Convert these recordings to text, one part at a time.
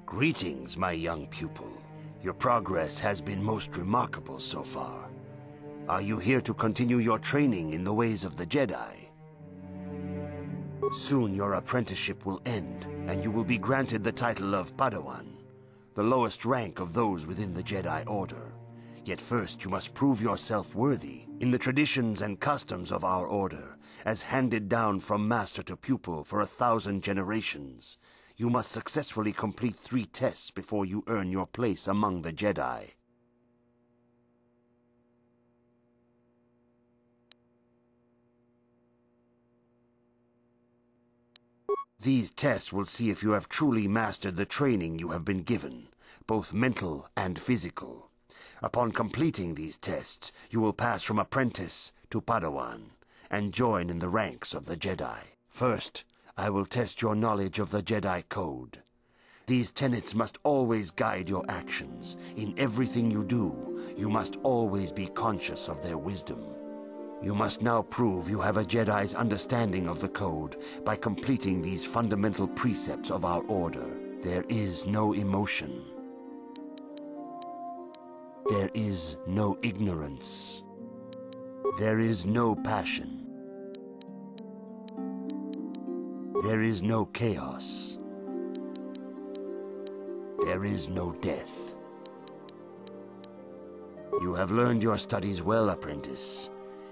Greetings, my young pupil. Your progress has been most remarkable so far. Are you here to continue your training in the ways of the Jedi? Soon your apprenticeship will end, and you will be granted the title of Padawan, the lowest rank of those within the Jedi Order. Yet first you must prove yourself worthy in the traditions and customs of our order, as handed down from master to pupil for 1,000 generations. You must successfully complete 3 tests before you earn your place among the Jedi. These tests will see if you have truly mastered the training you have been given, both mental and physical. Upon completing these tests, you will pass from apprentice to Padawan, and join in the ranks of the Jedi. First, I will test your knowledge of the Jedi Code. These tenets must always guide your actions. In everything you do, you must always be conscious of their wisdom. You must now prove you have a Jedi's understanding of the Code by completing these fundamental precepts of our order. There is no emotion. There is no ignorance. There is no passion. There is no chaos. There is no death. You have learned your studies well, apprentice.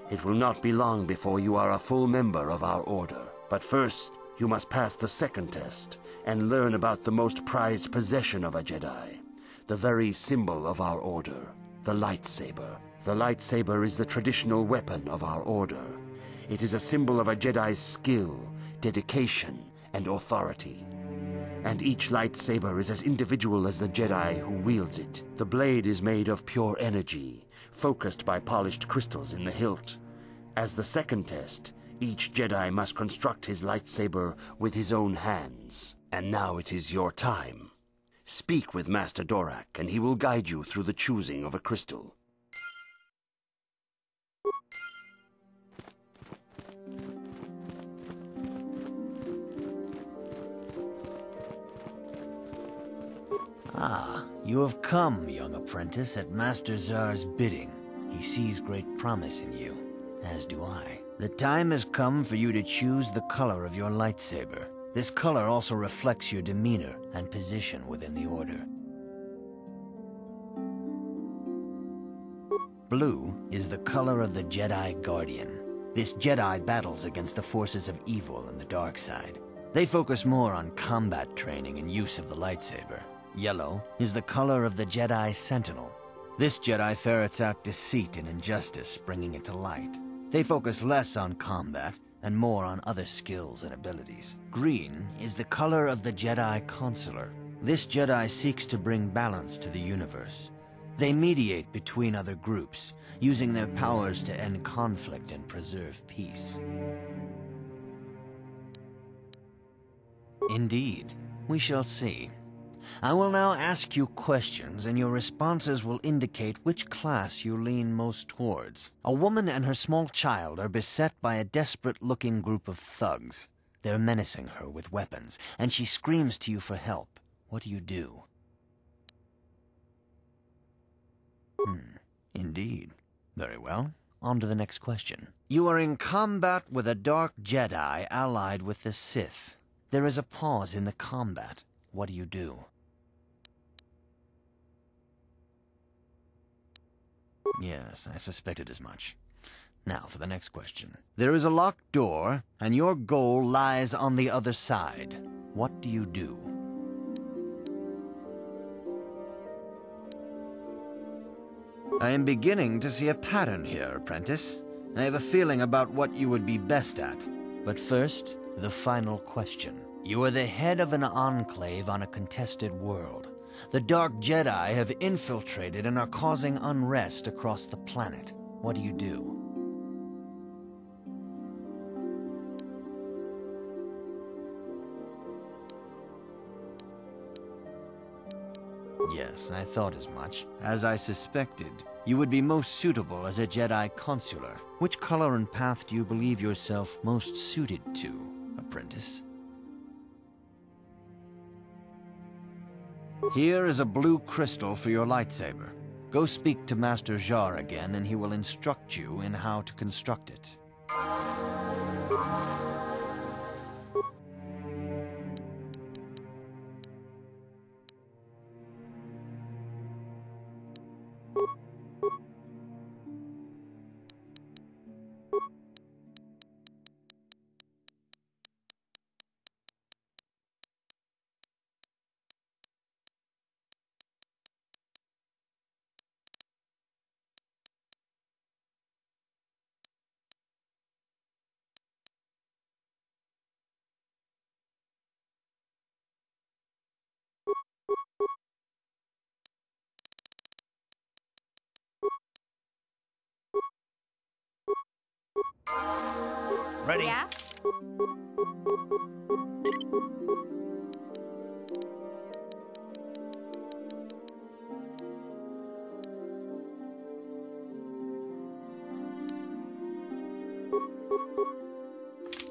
It will not be long before you are a full member of our order. But first, you must pass the second test and learn about the most prized possession of a Jedi, the very symbol of our order, the lightsaber. The lightsaber is the traditional weapon of our order. It is a symbol of a Jedi's skill, dedication, and authority. And each lightsaber is as individual as the Jedi who wields it. The blade is made of pure energy, focused by polished crystals in the hilt. As the second test, each Jedi must construct his lightsaber with his own hands. And now it is your time. Speak with Master Dorak, and he will guide you through the choosing of a crystal. Ah, you have come, young apprentice, at Master Zar's bidding. He sees great promise in you, as do I. The time has come for you to choose the color of your lightsaber. This color also reflects your demeanor and position within the Order. Blue is the color of the Jedi Guardian. This Jedi battles against the forces of evil and the dark side. They focus more on combat training and use of the lightsaber. Yellow is the color of the Jedi Sentinel. This Jedi ferrets out deceit and injustice, bringing it to light. They focus less on combat and more on other skills and abilities. Green is the color of the Jedi Consular. This Jedi seeks to bring balance to the universe. They mediate between other groups, using their powers to end conflict and preserve peace. Indeed, we shall see. I will now ask you questions, and your responses will indicate which class you lean most towards. A woman and her small child are beset by a desperate-looking group of thugs. They're menacing her with weapons, and she screams to you for help. What do you do? Indeed. Very well. On to the next question. You are in combat with a dark Jedi allied with the Sith. There is a pause in the combat. What do you do? Yes, I suspected as much. Now for the next question. There is a locked door, and your goal lies on the other side. What do you do? I am beginning to see a pattern here, apprentice. I have a feeling about what you would be best at. But first, the final question. You are the head of an enclave on a contested world. The Dark Jedi have infiltrated and are causing unrest across the planet. What do you do? Yes, I thought as much. As I suspected, you would be most suitable as a Jedi Consular. Which color and path do you believe yourself most suited to, apprentice? Here is a blue crystal for your lightsaber. Go speak to Master Jar again, and he will instruct you in how to construct it. Ready? Yeah?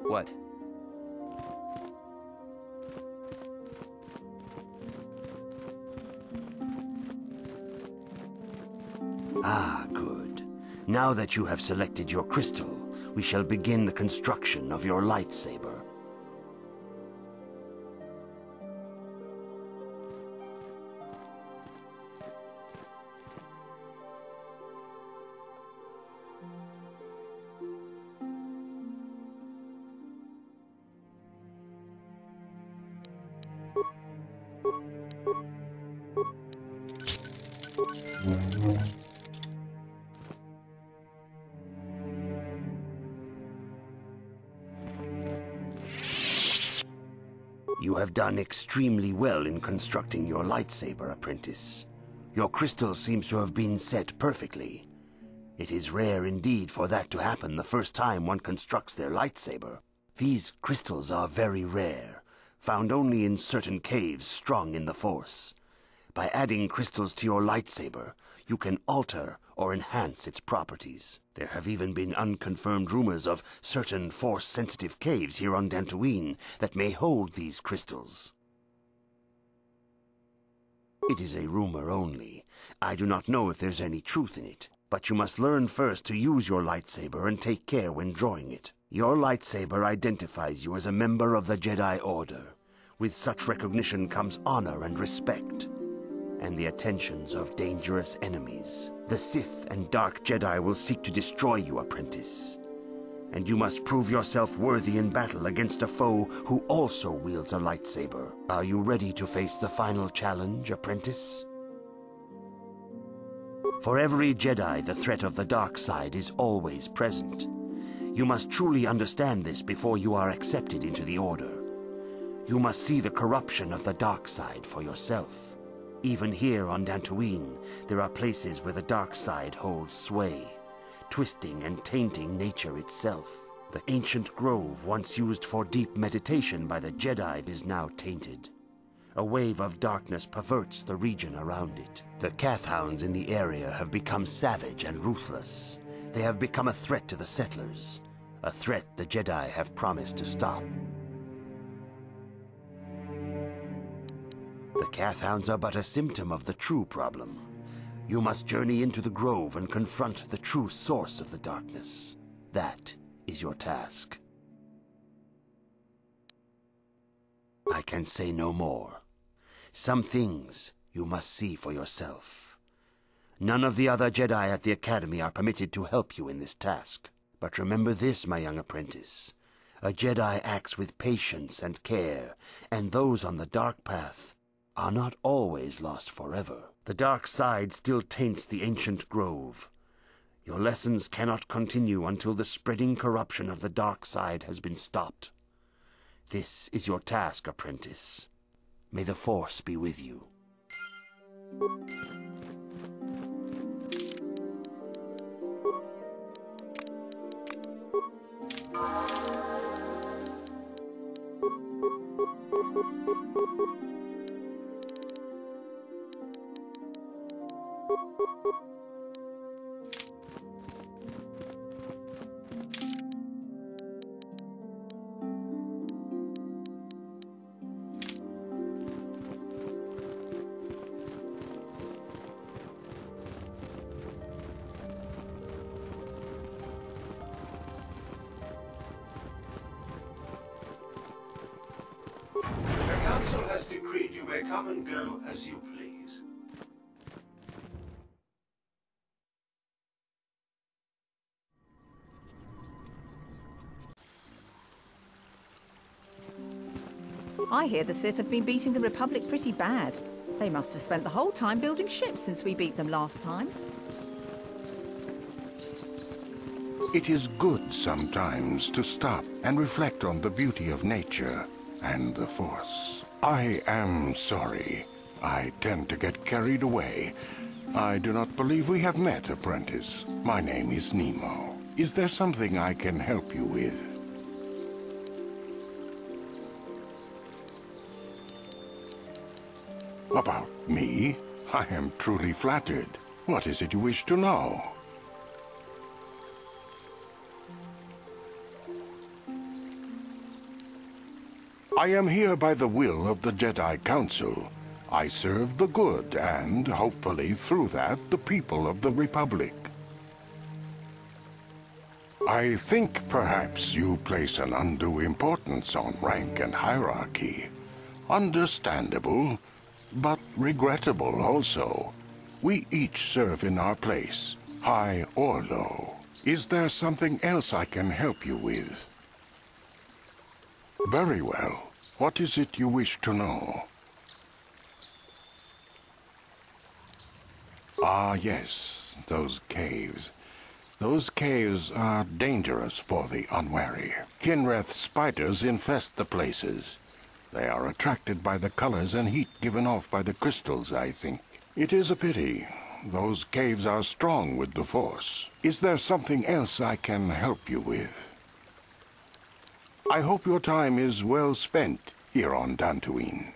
What? Ah, good. Now that you have selected your crystal, we shall begin the construction of your lightsaber. You have done extremely well in constructing your lightsaber, apprentice. Your crystal seems to have been set perfectly. It is rare indeed for that to happen the first time one constructs their lightsaber. These crystals are very rare, found only in certain caves strong in the Force. By adding crystals to your lightsaber, you can alter or enhance its properties. There have even been unconfirmed rumors of certain Force-sensitive caves here on Dantooine that may hold these crystals. It is a rumor only. I do not know if there's any truth in it, but you must learn first to use your lightsaber and take care when drawing it. Your lightsaber identifies you as a member of the Jedi Order. With such recognition comes honor and respect, and the attentions of dangerous enemies. The Sith and Dark Jedi will seek to destroy you, apprentice. And you must prove yourself worthy in battle against a foe who also wields a lightsaber. Are you ready to face the final challenge, apprentice? For every Jedi, the threat of the dark side is always present. You must truly understand this before you are accepted into the Order. You must see the corruption of the dark side for yourself. Even here on Dantooine, there are places where the dark side holds sway, twisting and tainting nature itself. The ancient grove, once used for deep meditation by the Jedi, is now tainted. A wave of darkness perverts the region around it. The Kathhounds in the area have become savage and ruthless. They have become a threat to the settlers, a threat the Jedi have promised to stop. The Kathhounds are but a symptom of the true problem. You must journey into the grove and confront the true source of the darkness. That is your task. I can say no more. Some things you must see for yourself. None of the other Jedi at the Academy are permitted to help you in this task. But remember this, my young apprentice. A Jedi acts with patience and care, and those on the dark path are not always lost forever. The dark side still taints the ancient grove. Your lessons cannot continue until the spreading corruption of the dark side has been stopped. This is your task, apprentice. May the Force be with you. may come and go as you please. I hear the Sith have been beating the Republic pretty bad. They must have spent the whole time building ships since we beat them last time. It is good sometimes to stop and reflect on the beauty of nature and the Force. I am sorry. I tend to get carried away. I do not believe we have met, apprentice. My name is Nemo. Is there something I can help you with? About me? I am truly flattered. What is it you wish to know? I am here by the will of the Jedi Council. I serve the good and, hopefully through that, the people of the Republic. I think perhaps you place an undue importance on rank and hierarchy. Understandable, but regrettable also. We each serve in our place, high or low. Is there something else I can help you with? Very well. What is it you wish to know? Ah, yes, those caves. Those caves are dangerous for the unwary. Kinreth spiders infest the places. They are attracted by the colors and heat given off by the crystals, I think. It is a pity. Those caves are strong with the Force. Is there something else I can help you with? I hope your time is well spent here on Dantooine.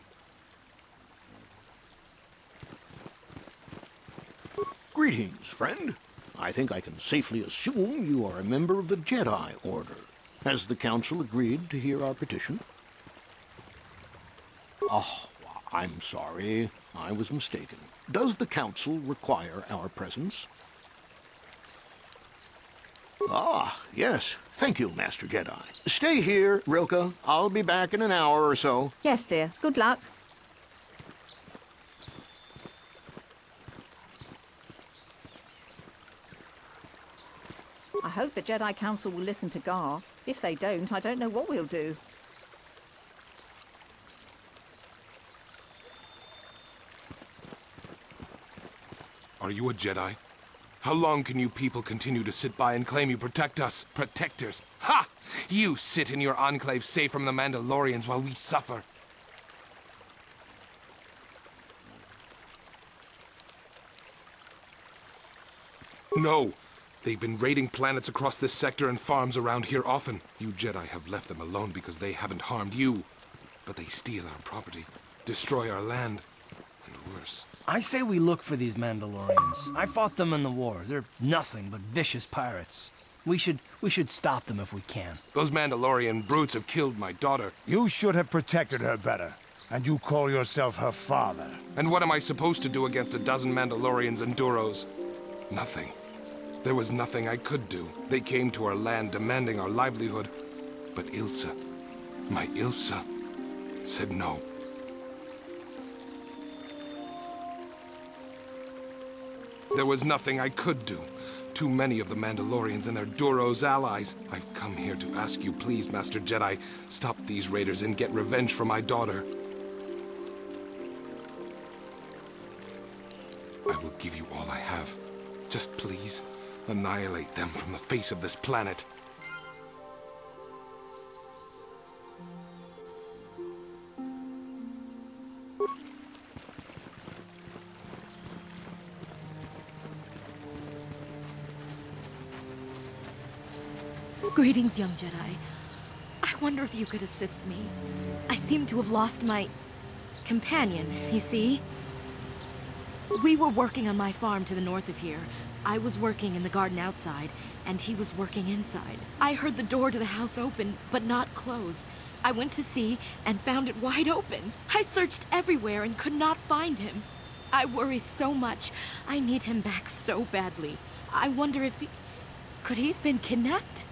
Greetings, friend. I think I can safely assume you are a member of the Jedi Order. Has the Council agreed to hear our petition? Oh, I'm sorry. I was mistaken. Does the Council require our presence? Ah, yes. Thank you, Master Jedi. Stay here, Rilka. I'll be back in an hour or so. Yes, dear. Good luck. I hope the Jedi Council will listen to Gar. If they don't, I don't know what we'll do. Are you a Jedi? How long can you people continue to sit by and claim you protect us? Protectors? Ha! You sit in your enclave safe from the Mandalorians while we suffer. No! They've been raiding planets across this sector and farms around here often. You Jedi have left them alone because they haven't harmed you. But they steal our property, destroy our land, and worse. I say we look for these Mandalorians. I fought them in the war. They're nothing but vicious pirates. We should stop them if we can. Those Mandalorian brutes have killed my daughter. You should have protected her better. And you call yourself her father. And what am I supposed to do against a dozen Mandalorians and Duros? Nothing. There was nothing I could do. They came to our land demanding our livelihood. But Ilsa, my Ilsa, said no. There was nothing I could do. Too many of the Mandalorians and their Duros allies. I've come here to ask you, please, Master Jedi, stop these raiders and get revenge for my daughter. I will give you all I have. Just please, annihilate them from the face of this planet. Greetings, young Jedi. I wonder if you could assist me. I seem to have lost my companion, you see? We were working on my farm to the north of here. I was working in the garden outside, and he was working inside. I heard the door to the house open, but not close. I went to see and found it wide open. I searched everywhere and could not find him. I worry so much. I need him back so badly. I wonder if he... Could he have been kidnapped?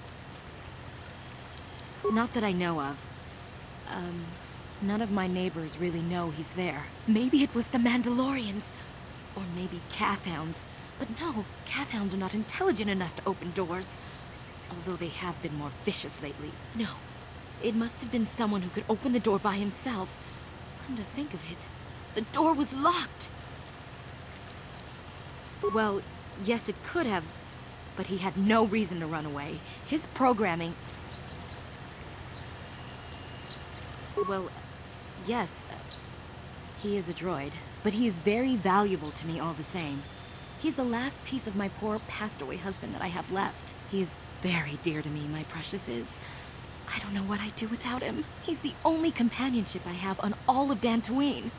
Not that I know of. None of my neighbors really know he's there. Maybe it was the Mandalorians. Or maybe Kathhounds. But no, Kathhounds are not intelligent enough to open doors. Although they have been more vicious lately. No, it must have been someone who could open the door by himself. Come to think of it, the door was locked. Well, yes, it could have, but he had no reason to run away. His programming... Well, yes, he is a droid, but he is very valuable to me all the same. He's the last piece of my poor passed-away husband that I have left. He is very dear to me, my precious is. I don't know what I'd do without him. He's the only companionship I have on all of Dantooine.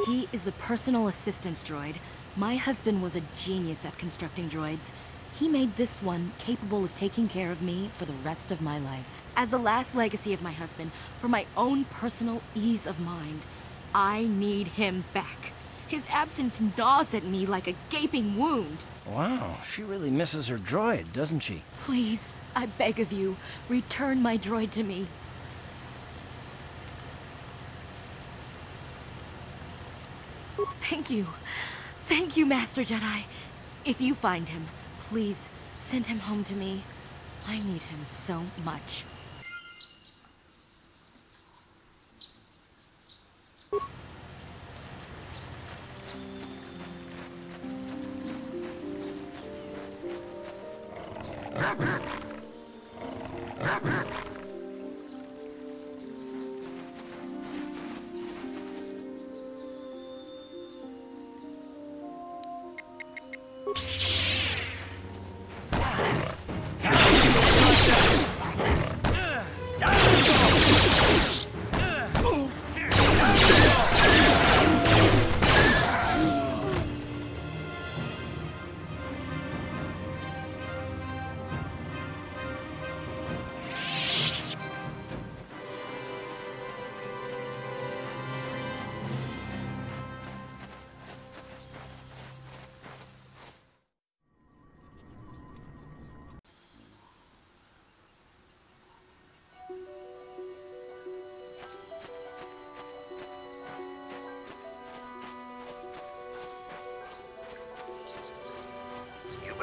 He is a personal assistance droid. My husband was a genius at constructing droids. He made this one capable of taking care of me for the rest of my life. As the last legacy of my husband, for my own personal ease of mind, I need him back. His absence gnaws at me like a gaping wound. Wow, she really misses her droid, doesn't she? Please, I beg of you, return my droid to me. Thank you. Thank you, Master Jedi. If you find him, please send him home to me. I need him so much.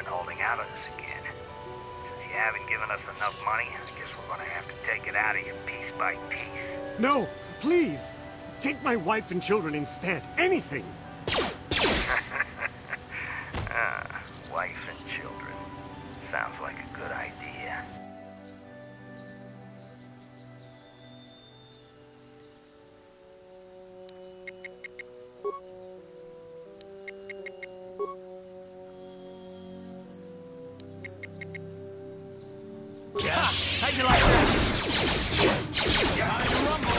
Holding out on us again. Since you haven't given us enough money, I guess we're gonna have to take it out of you piece by piece. No, please! Take my wife and children instead. Anything! Wife and children. Sounds like a good idea. How'd you like that? Time to rumble.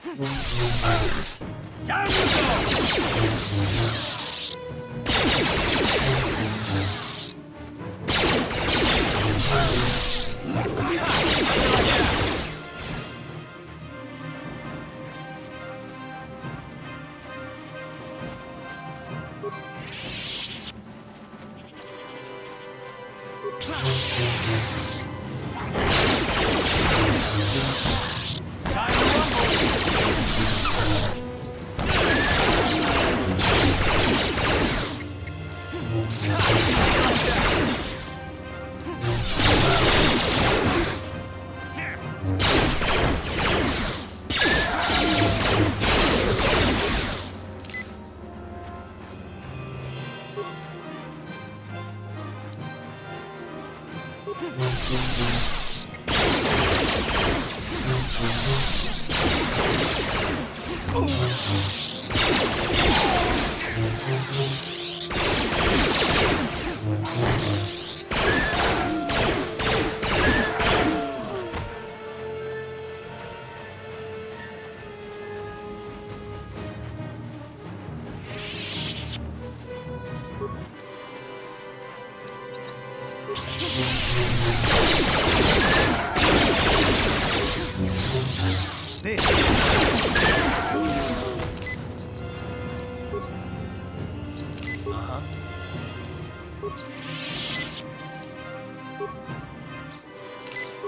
Down you go!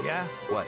Yeah? What?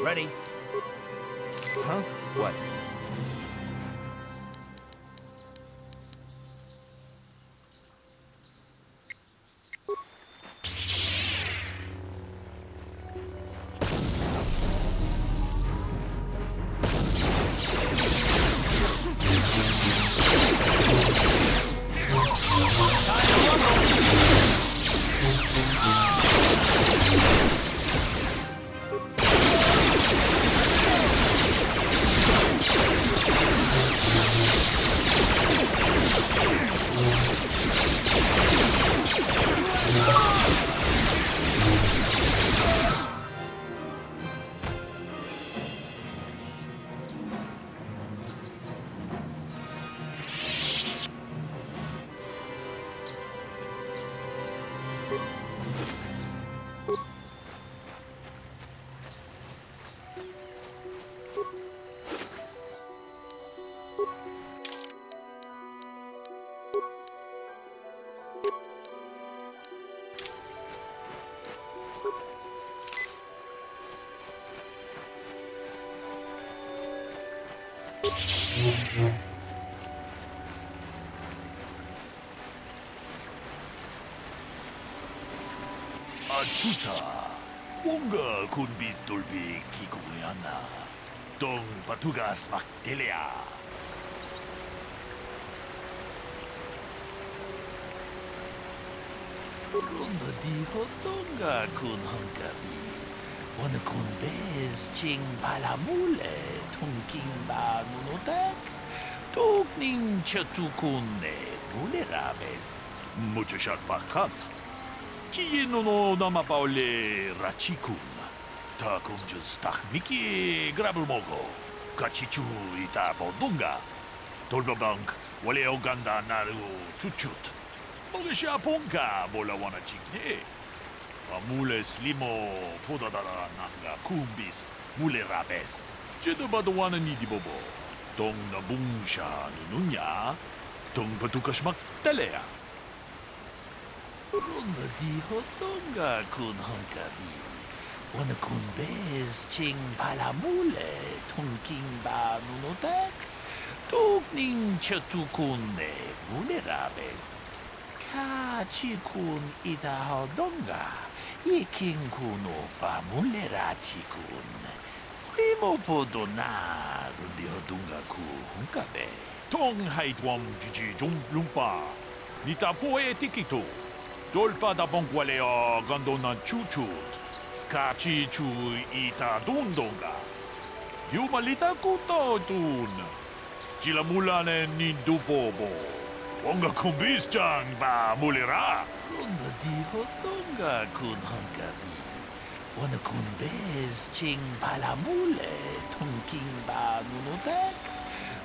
Ready? Huh? What? Achuta, Unga kunbis dulbi kikuyana, Dong patugas maktelia. Runda diho donga kun hankabi, Wana kun bez ching palamule, Tungking ba nunotek, Tugning chatukune, Mulerabes, Muchashat bakat. Kieno no namapaule rachikun. Takumjus tahmiki grabulmogo. Kachichu ita bodunga. Tolbabank wale oganda naru chuchut. Mogesha ponka bola wana chikne. Amule slimo podadara nanga kumbis mule rabes. Jedo badwana nidi bobo. Tong nabungsha nununya. Tong patukashmak telea. Runda diho donga kun hankabi. Wana kun bez ching palamule. Tungking ba nunotek. Tugning chatukune mulerabes. Ka chikun ida hodonga. Yiking kuno ba mulera chikun. Slimo podona rundi hodunga ku hunkabe. Tong haitwam jiji jum lumpa. Nita poe tikito. Dolpa da bonkwalea gandona chuchut. Kachi chu ita dundonga. Yumalita kuto tun. Chilamulane ni dupobo. Onga kumbis chang ba mulera. Runda diho donga kun hankabi. Wana kun bez ching palamule. Tungking ba nunotek.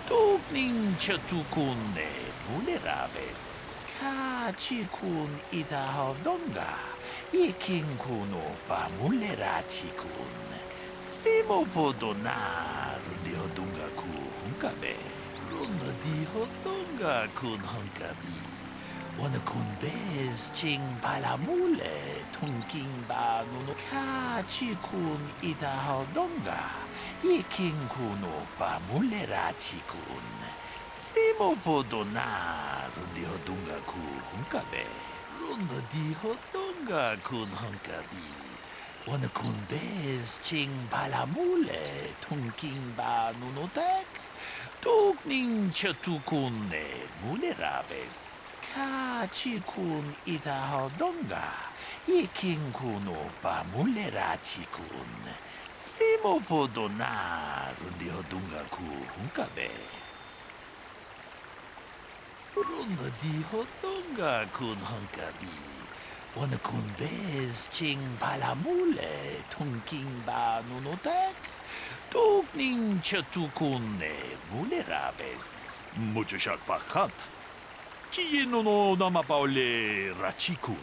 Tugning chatukune mulerabes. Kachikun ida hodonga. Yiking kuno pa mulera chikun. Slimo podona rundi hodunga ku hunkabe. Runda di hodonga kun hunkabi. Wana kun bez ching palamule. Tungking ba nuno. Kachikun ida hodonga. Yiking kuno pa mulera chikun. Slimo podona rundi hodunga ku hunkabe. Runda di hodunga kun hunkabi. Wana kun bez ching palamule. Tungking ba nunotek. Tugning chatukune mulerabes. Kachikun ida hodunga. Yiking kuno pa mulera chikun. Slimo podona rundi hodunga ku hunkabe. Runda di hodonga kun hankabi. Wana kun bez ching palamule. Tungking ba nunotek. Tugning chatukune mulerabes. Muchashat bakat. Kieno no namapaule rachikun.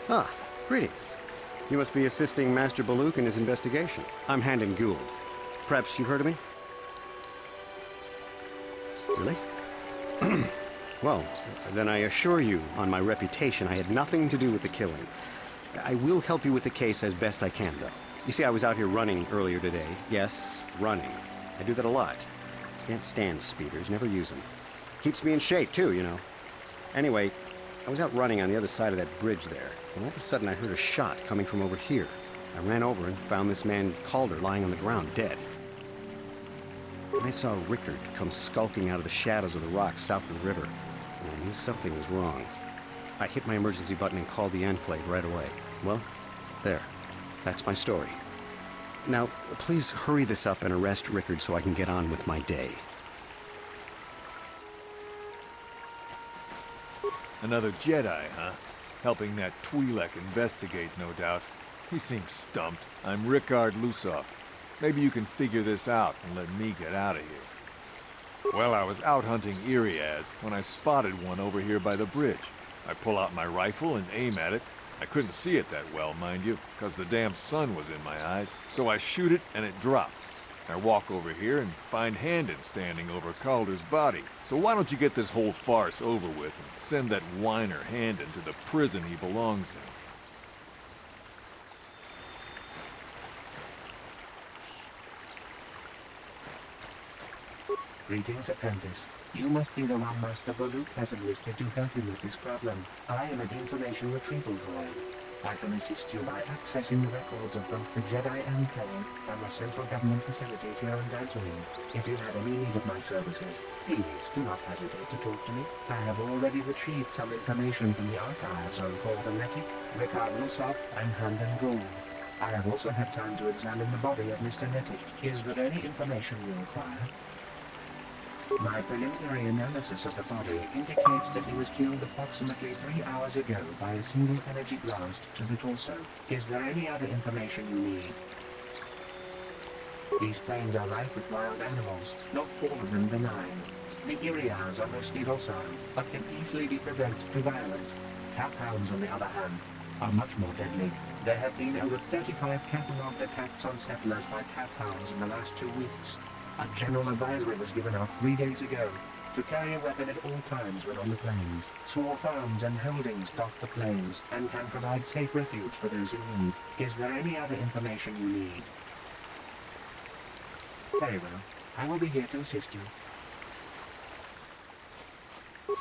Ah, greetings. You must be assisting Master Baluk in his investigation. I'm Handon Gould. Perhaps you've heard of me? Really? Well, then I assure you, on my reputation, I had nothing to do with the killing. I will help you with the case as best I can, though. You see, I was out here running earlier today. Yes, running. I do that a lot. Can't stand speeders, never use them. Keeps me in shape, too, you know. Anyway, I was out running on the other side of that bridge there. And all of a sudden I heard a shot coming from over here. I ran over and found this man Calder lying on the ground, dead. and I saw Rickard come skulking out of the shadows of the rocks south of the river, and I knew something was wrong. I hit my emergency button and called the Enclave right away. Well, there. That's my story. Now, please hurry this up and arrest Rickard so I can get on with my day. Another Jedi, huh? Helping that Twi'lek investigate, no doubt. He seems stumped. I'm Rickard Lusoff. Maybe you can figure this out and let me get out of here. Well, I was out hunting Iriaz when I spotted one over here by the bridge. I pull out my rifle and aim at it. I couldn't see it that well, mind you, because the damn sun was in my eyes. So I shoot it and it drops. I walk over here and find Handon standing over Calder's body. So why don't you get this whole farce over with and send that whiner Handon to the prison he belongs in? Greetings, apprentice. You must be the one Master Baluk has enlisted to help him with this problem. I am an information retrieval droid. I can assist you by accessing the records of both the Jedi Enclave and the central government facilities here on Tatooine. If you have any need of my services, please do not hesitate to talk to me. I have already retrieved some information from the archives on Paul Donetic, Rickard Lusoff, and Handon Gould. I have also had time to examine the body of Mr. Netic. Is there any information you require? My preliminary analysis of the body indicates that he was killed approximately 3 hours ago by a single energy blast to the torso. Is there any other information you need? These plains are rife with wild animals, not all of them benign. The Iriaz are mostly docile, but can easily be provoked to violence. Cat hounds, on the other hand, are much more deadly. There have been over 35 catalogued attacks on settlers by cat hounds in the last 2 weeks. A general advisory was given out 3 days ago to carry a weapon at all times when on the plains. Small farms and holdings dot the plains and can provide safe refuge for those in need. Is there any other information you need? Very well. I will be here to assist you.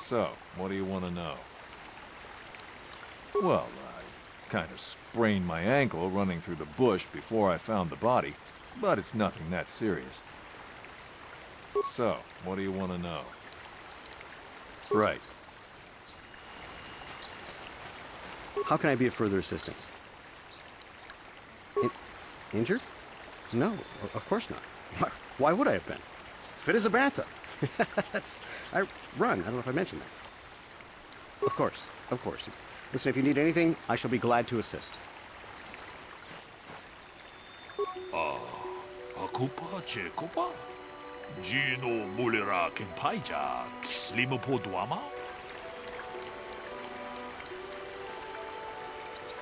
So, what do you want to know? Well, I kind of sprained my ankle running through the bush before I found the body, but it's nothing that serious. So, what do you want to know? Right. How can I be of further assistance? Injured? No, of course not. Why would I have been? Fit as a bathtub. I run. I don't know if I mentioned that. Of course, of course. Listen, if you need anything, I shall be glad to assist. Akupa Chekopa? Gino Mulera Kimpaija Slimo Poduama?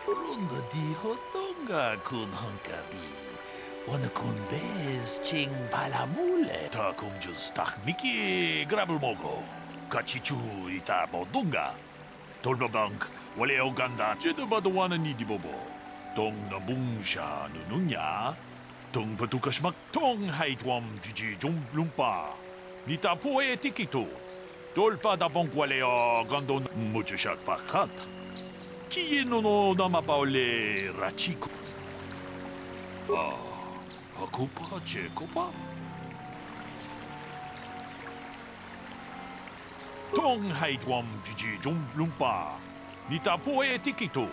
Runda di Hotonga kun Hunkabi. Wana kun bez ching palamule. Ta kum just miki grabelmogo. Kachichu ita bodunga. Tolbabank, wale oganda, jedabadawana nidibobo. Tong nabungsha nununya. Tong patukashmak tong haitwam jiji lumpa. Nita poe tikito. Tolpa da bonkwaleo gandon muchashak pakat. Kieno no namapaole rachiko. Akupa chekopa. Tong haitwam jiji lumpa. Nita poe tikito.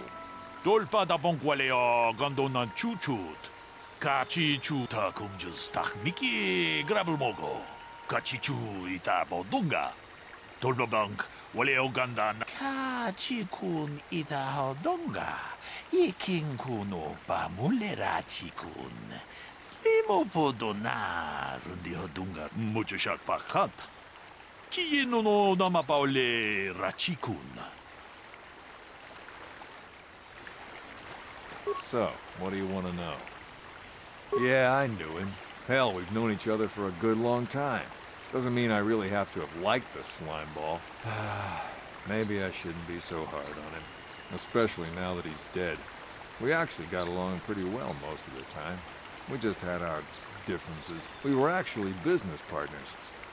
Tolpa da bonkwaleo gandonan chuchut. Kachichu ta kumjus miki grabelmogo. Kachichu ita bodunga. Tolbabank wale ogandan. Kachikun ita hodonga. Iking kuno pamulera chikun. Slimo podona rundi hodunga muchashak pakat. Kieno no namapaole rachikun. So, what do you want to know? Yeah, I knew him. Hell, we've known each other for a good long time. Doesn't mean I really have to have liked the slime ball. Maybe I shouldn't be so hard on him. Especially now that he's dead. We actually got along pretty well most of the time. We just had our differences. We were actually business partners.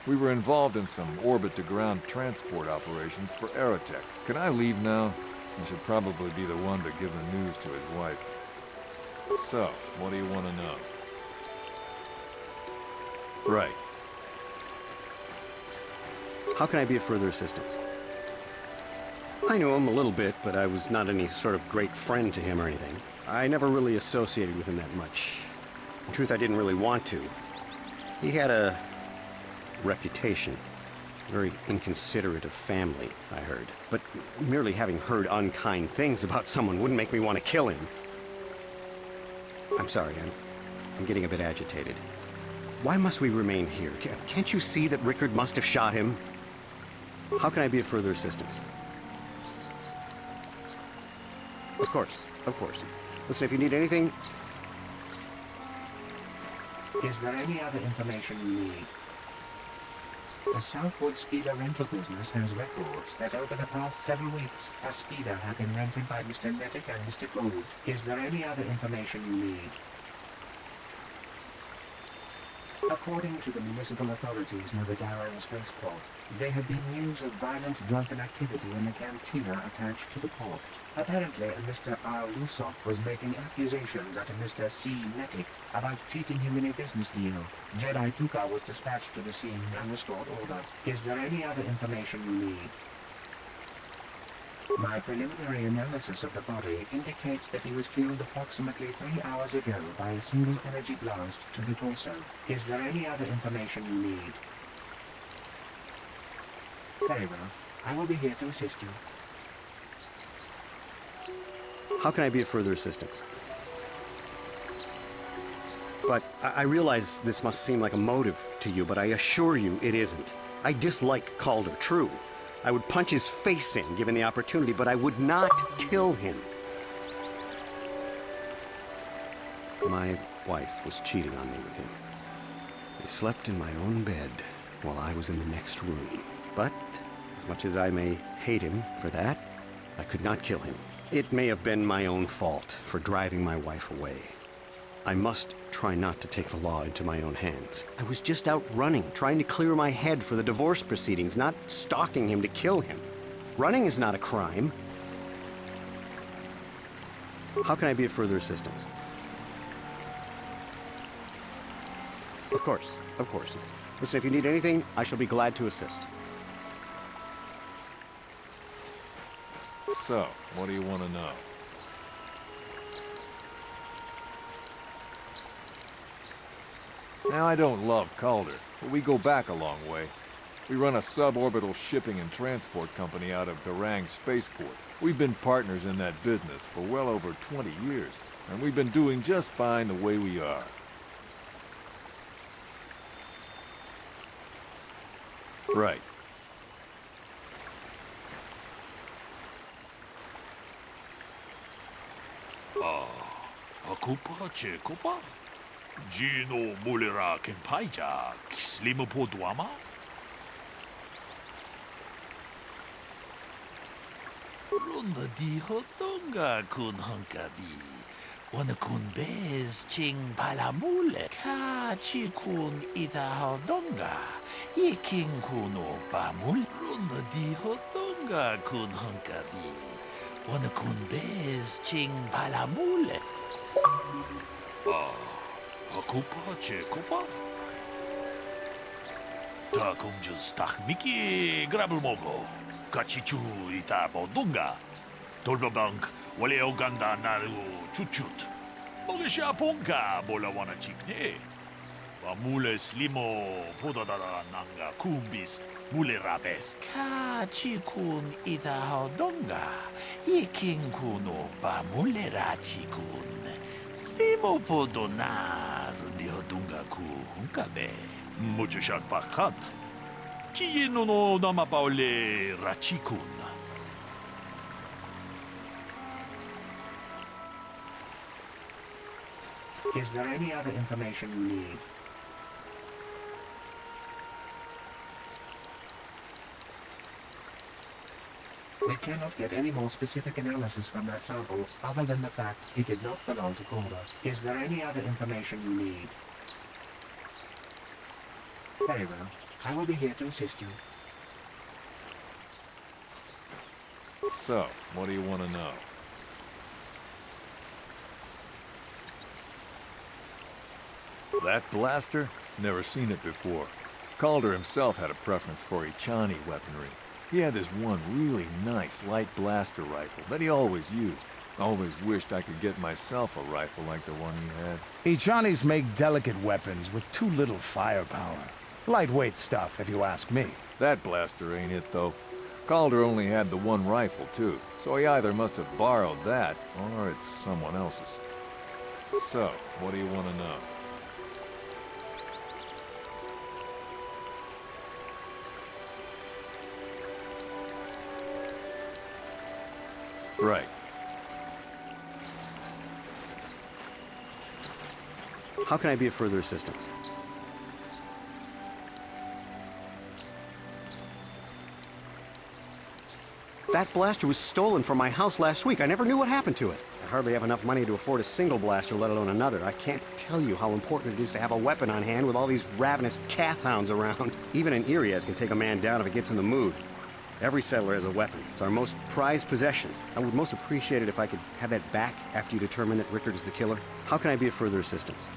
We were involved in some orbit-to-ground transport operations for Aerotech. Can I leave now? I should probably be the one to give the news to his wife. So, what do you want to know? Right. How can I be of further assistance? I knew him a little bit, but I was not any sort of great friend to him or anything. I never really associated with him that much. In truth, I didn't really want to. He had a reputation. Very inconsiderate of family, I heard. But merely having heard unkind things about someone wouldn't make me want to kill him. I'm sorry, I'm getting a bit agitated. Why must we remain here? Can't you see that Rickard must have shot him? How can I be of further assistance? Of course, of course. Listen, if you need anything... Is there any other information you need? The Southwood Speeder rental business has records that over the past several weeks, a speeder had been rented by Mr. Nettic and Mr. Gould. Is there any other information you need? According to the municipal authorities near the Darren spaceport, there had been news of violent drunken activity in the cantina attached to the port. Apparently, Mr. R. Lusoff was making accusations at Mr. C. Nettic about cheating him in a business deal. Jedi Tuka was dispatched to the scene and restored order. Is there any other information you need? My preliminary analysis of the body indicates that he was killed approximately 3 hours ago by a single energy blast to the torso. Is there any other information you need? Very well. I will be here to assist you. How can I be of further assistance? But I realize this must seem like a motive to you, but I assure you it isn't. I dislike Calder, true. I would punch his face in, given the opportunity, but I would not kill him. My wife was cheating on me with him. I slept in my own bed while I was in the next room. But, as much as I may hate him for that, I could not kill him. It may have been my own fault for driving my wife away. I must try not to take the law into my own hands. I was just out running, trying to clear my head for the divorce proceedings, not stalking him to kill him. Running is not a crime. How can I be of further assistance? Of course, of course. Listen, if you need anything, I shall be glad to assist. So, what do you want to know? Now, I don't love Calder, but we go back a long way. We run a suborbital shipping and transport company out of Garang Spaceport. We've been partners in that business for well over 20 years, and we've been doing just fine the way we are. Right. Akupa Chekopa? Gino Mulera Kempaija, Slimapo Dwama? Runda di Hotonga kun Hunkabi. Wana kun bez ching palamule. Ka chi kun ita hodonga. Yiking kuno pamul. Runda di Hotonga kun Hunkabi. Wana kun bez ching palamule. Akupa Chekopa? Ta kunjus takmiki grabulmogo. Kachichu ita bodunga. Tolbabank wale oganda naru chuchut. Mogesha ponka bola wana chikne. Mule slimo podadada nanga kumbis mule rabes. Kachikun ita hodonga. Yiking kuno ba mule rachikun. Slimo podonar di hodunga ku hunkabe. Mucho shak pakat. Ki no nama paole rachikun. Is there any other information you need? We cannot get any more specific analysis from that sample other than the fact it did not belong to Calder. Is there any other information you need? Very well. I will be here to assist you. So, what do you want to know? That blaster? Never seen it before. Calder himself had a preference for Echani weaponry. He had this one really nice light blaster rifle that he always used. Always wished I could get myself a rifle like the one he had. Echanis make delicate weapons with too little firepower. Lightweight stuff, if you ask me. That blaster ain't it, though. Calder only had the one rifle, too, so he either must have borrowed that, or it's someone else's. So, what do you want to know? Right. How can I be of further assistance? That blaster was stolen from my house last week. I never knew what happened to it. I hardly have enough money to afford a single blaster, let alone another. I can't tell you how important it is to have a weapon on hand with all these ravenous cath hounds around. Even an Irias can take a man down if it gets in the mood. Every settler has a weapon. It's our most prized possession. I would most appreciate it if I could have that back after you determine that Rickard is the killer. How can I be of further assistance?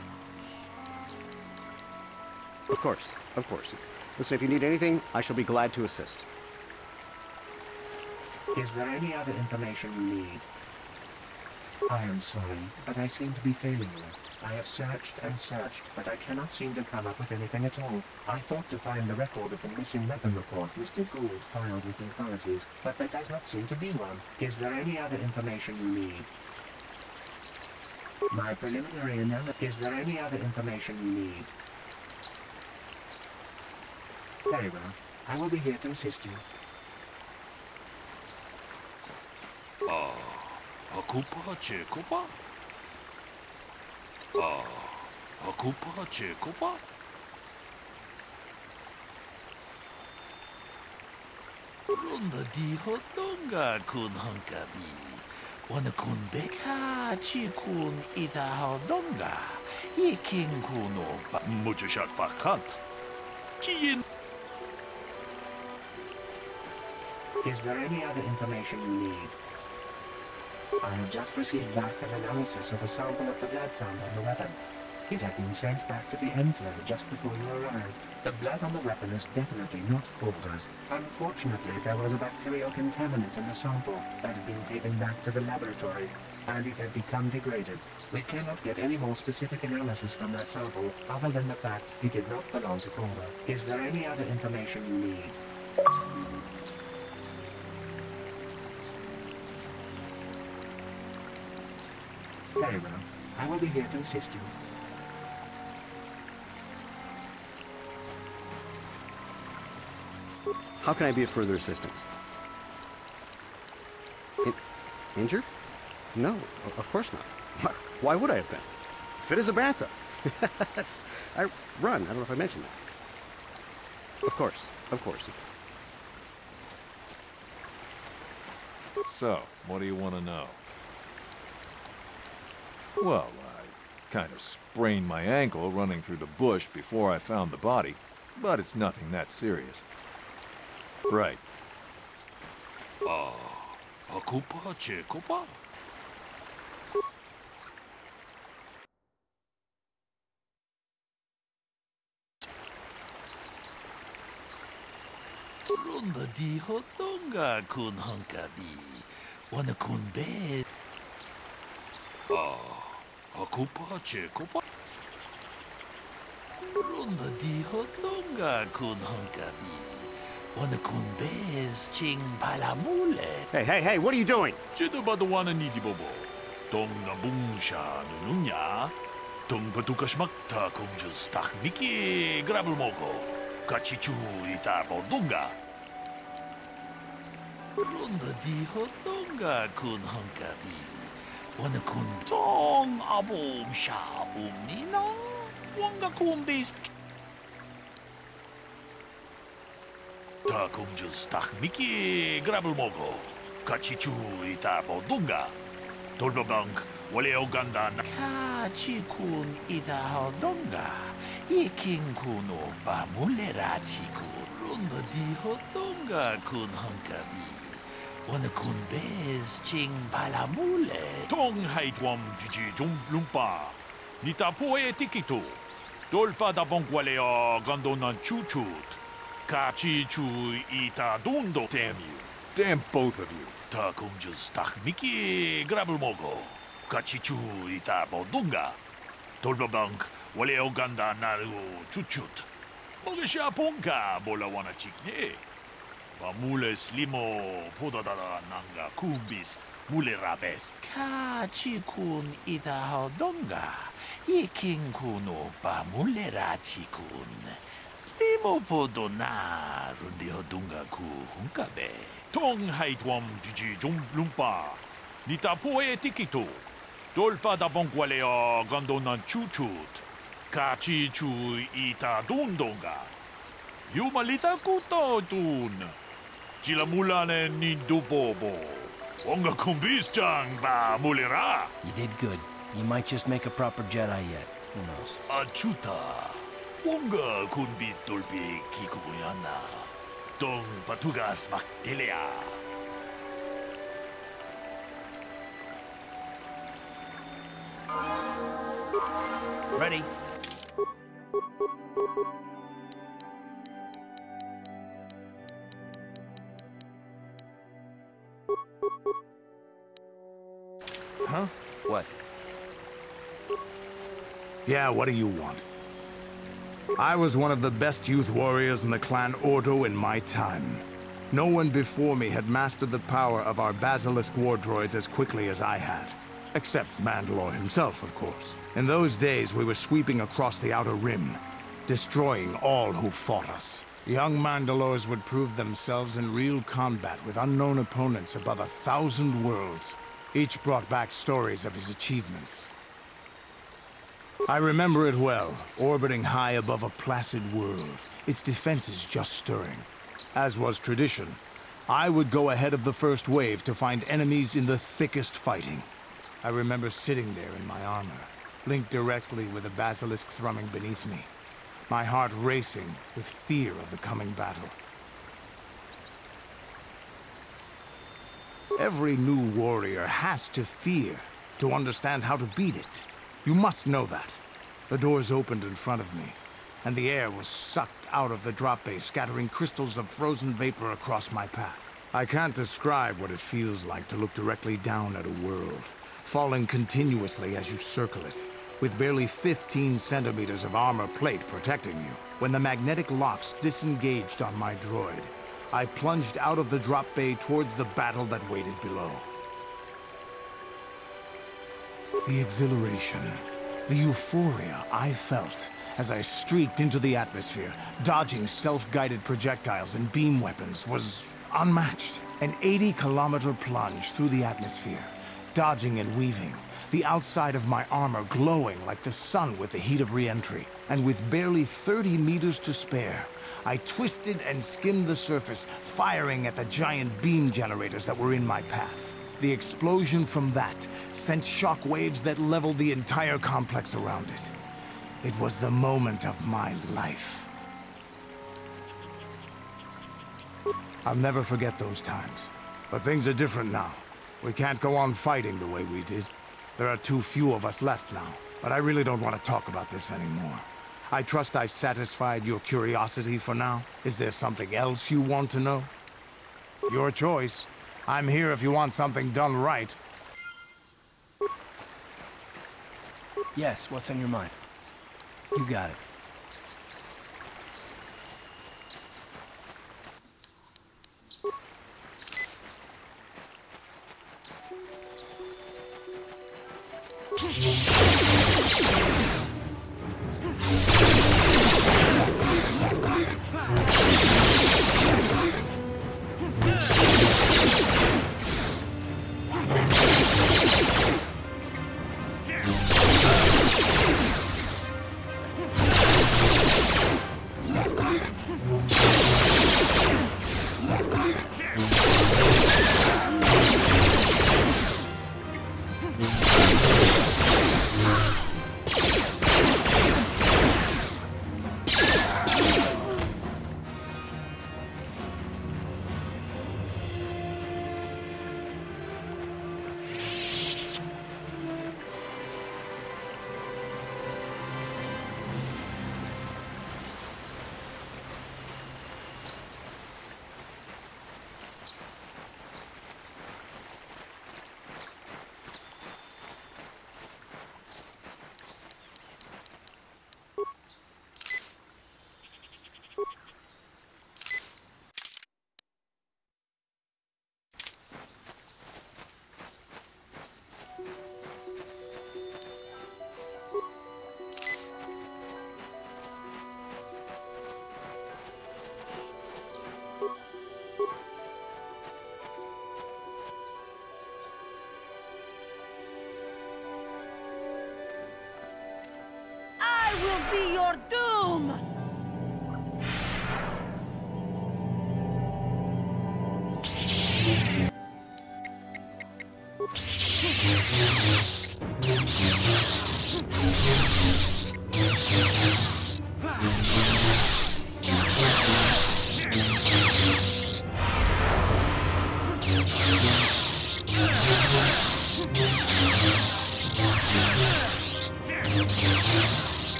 Of course, of course. Listen, if you need anything, I shall be glad to assist. Is there any other information you need? I am sorry, but I seem to be failing you. I have searched and searched, but I cannot seem to come up with anything at all. I thought to find the record of the missing weapon report Mr. Gould filed with the authorities, but there does not seem to be one. Is there any other information you need? My preliminary analysis. Is there any other information you need? Very well. I will be here to assist you. Hakupa Chekopa? Hakupa Chekopa? Runda di hotonga kun hankabi. Wana kun beka chikun ita hodonga. Yikin kuno ba mujashak bakant. Kiyin. Is there any other information you need? I have just received back an analysis of a sample of the blood found on the weapon. It had been sent back to the Enclave just before you arrived. The blood on the weapon is definitely not Calder's. Unfortunately, there was a bacterial contaminant in the sample that had been taken back to the laboratory, and it had become degraded. We cannot get any more specific analysis from that sample, other than the fact it did not belong to Calder. Is there any other information you need? Very well. I will be here to assist you. How can I be of further assistance? Injured? No, of course not. Why would I have been? Fit as a bathtub. I run. I don't know if I mentioned that. Of course, of course. So, what do you want to know? Well, I kind of sprained my ankle running through the bush before I found the body, but it's nothing that serious. Right. Hakupa Chekopa? Runda di hotonga kun hankabi. Wana kun be. Hakupa Chekopa? Runda di hotonga kun hankabi. Wana kun bez ching palamule. Hey, what are you doing? Jidabadawana nidibobo. Tong nabungsha nununya. Tong patukashmakta kumjus takmiki grabelmogo. Kachichu ita bodunga. Runda di hotonga kun hankabi. Wana kun tong abom sha umnina. Wanga kun bez. Takumjus takmiki grabelmogo. Kachichu ita bodunga. Tolbabank waleo ganda na. Kachikun ita hodonga. Yikin kuno bamulera chikun. Runda di hodonga kun hankabi. Wana kun bez ching palamule. Tong haitwam jiji jum lumpa. Nita poe tikito. Dolpa da bonqualeo gondonan chuchut. Kachi chu ita dundo. Damn you. Damn both of you. Ta kumjus takmiki grabulmogo. Kachi chu ita bodunga. Dolpa bank waleo ganda naru chuchut. Mogesha ponka bola wana chikne. Mule slimo podadada nanga kumbist mule rabes. Kachi kun ita hodonga. Ikin kuno pa mule rachi kun. Slimo podona rundi hodunga ku hunkabe. Tong haitwam jiji jumblumpa. Nita poe tikito. Dolpa da bonqualeo gandonan chuchut. Kachi chu ita dundonga. Yumalita kuto tun. Chila mulane ni dubobo. Wonga kumbis-chang ba mulera. You did good. You might just make a proper Jedi yet. Who knows? Achuta. Wonga kumbis dolpi kikuyana. Dong patugas maktilea. Ready? Huh? What? Yeah, what do you want? I was one of the best youth warriors in the clan Ordo in my time. No one before me had mastered the power of our Basilisk war droids as quickly as I had. Except Mandalore himself, of course. In those days, we were sweeping across the Outer Rim, destroying all who fought us. Young Mandalores would prove themselves in real combat with unknown opponents above 1,000 worlds. Each brought back stories of his achievements. I remember it well, orbiting high above a placid world, its defenses just stirring. As was tradition, I would go ahead of the first wave to find enemies in the thickest fighting. I remember sitting there in my armor, linked directly with the basilisk thrumming beneath me, my heart racing with fear of the coming battle. Every new warrior has to fear to understand how to beat it. You must know that. The doors opened in front of me, and the air was sucked out of the drop bay, scattering crystals of frozen vapor across my path. I can't describe what it feels like to look directly down at a world, falling continuously as you circle it, with barely 15 centimeters of armor plate protecting you. When the magnetic locks disengaged on my droid, I plunged out of the drop bay towards the battle that waited below. The exhilaration, the euphoria I felt as I streaked into the atmosphere, dodging self-guided projectiles and beam weapons, was unmatched. An 80-kilometer plunge through the atmosphere, dodging and weaving, the outside of my armor glowing like the sun with the heat of re-entry. And with barely 30 meters to spare, I twisted and skimmed the surface, firing at the giant beam generators that were in my path. The explosion from that sent shock waves that leveled the entire complex around it. It was the moment of my life. I'll never forget those times. But things are different now. We can't go on fighting the way we did. There are too few of us left now, but I really don't want to talk about this anymore. I trust I've satisfied your curiosity for now. Is there something else you want to know? Your choice. I'm here if you want something done right. Yes, what's on your mind? You got it.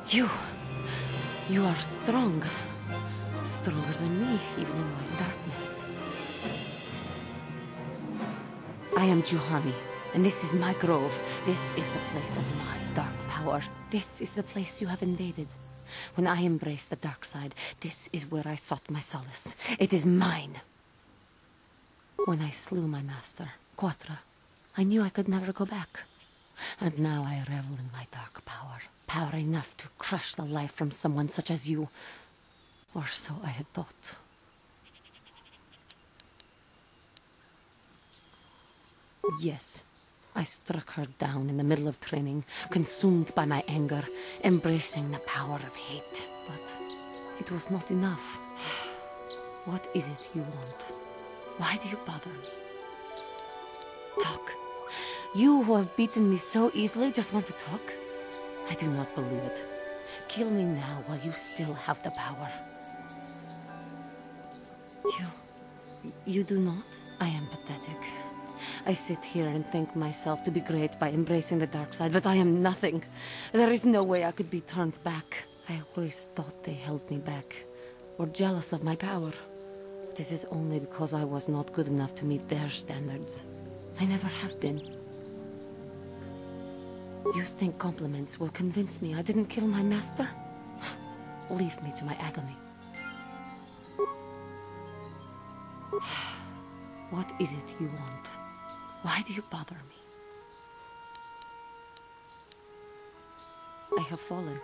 You are strong. Stronger than me, even in my darkness. I am Juhani, and this is my grove. This is the place of my dark power. This is the place you have invaded. When I embraced the dark side, this is where I sought my solace. It is mine. When I slew my master, Quatra, I knew I could never go back. And now I revel in my dark power. Power enough to crush the life from someone such as you. Or so I had thought. Yes, I struck her down in the middle of training, consumed by my anger, embracing the power of hate. But it was not enough. What is it you want? Why do you bother me? Talk. You who have beaten me so easily just want to talk? I do not believe it. Kill me now while you still have the power. You do not? I am pathetic. I sit here and think myself to be great by embracing the dark side, but I am nothing. There is no way I could be turned back. I always thought they held me back, or jealous of my power. This is only because I was not good enough to meet their standards. I never have been. You think compliments will convince me I didn't kill my master? Leave me to my agony. What is it you want? Why do you bother me? I have fallen,